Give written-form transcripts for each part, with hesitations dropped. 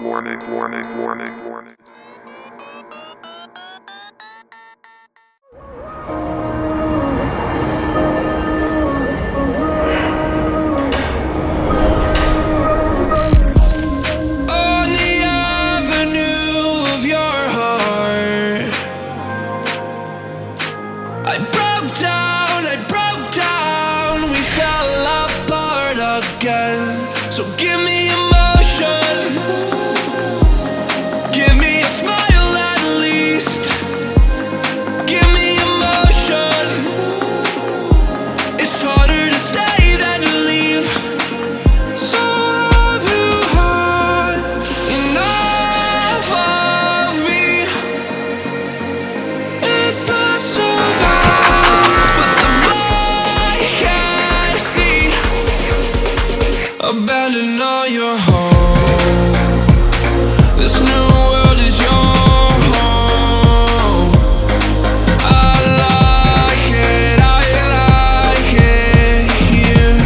warning, warning, warning, warning. On the avenue of your heart, I broke down, we fell apart again. So give me emotion, give me a smile at least. Give me emotion, it's harder to stay than to leave. So have you had enough of me? It's not so bad, but the boy can't see. Abandon all your home. This new world is your home. I like it here.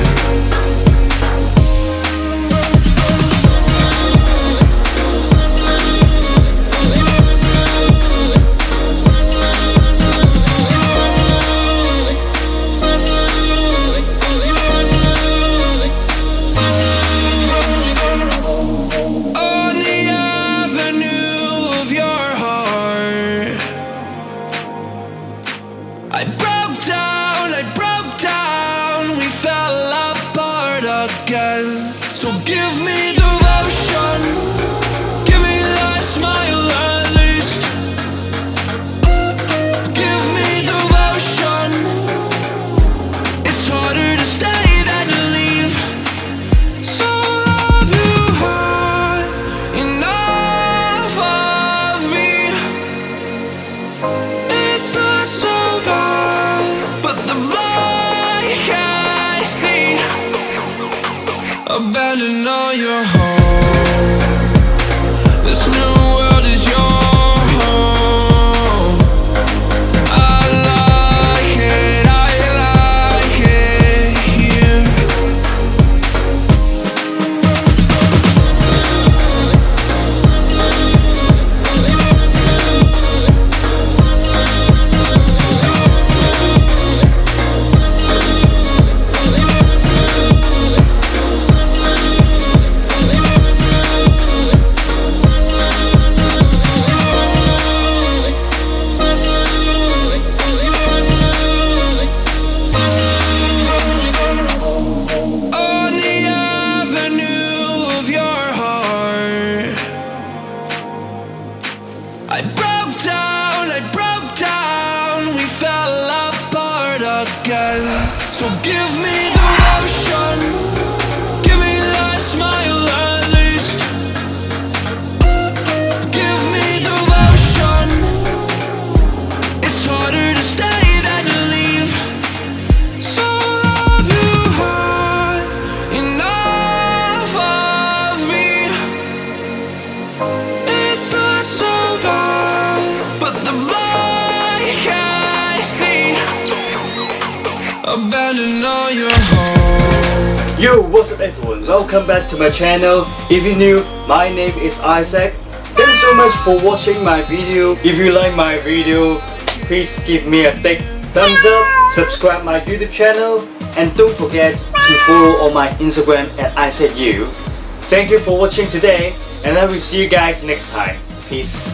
On the avenue of your heart, I broke down, we fell apart again. So give me devotion, give me that smile at least. Give me devotion, it's harder to stay than to leave. So have you had enough of me? It's not so bad, but the boy can't see. Abandon all your home. This new world is your home. I like it here. On the avenue of your heart, I broke down, we fell apart again. So give me devotion, give me that smile at least. Give me devotion, it's harder to stay than to leave. So have you had enough of me? It's not so bad, but the boy can't see. Abandon all your home. Yo, what's up everyone? Welcome back to my channel. If you're new, my name is Isaac. Thanks so much for watching my video. If you like my video, please give me a big thumbs up, subscribe my YouTube channel, and don't forget to follow on my Instagram at Issac Yiu. Thank you for watching today, and I will see you guys next time. Peace.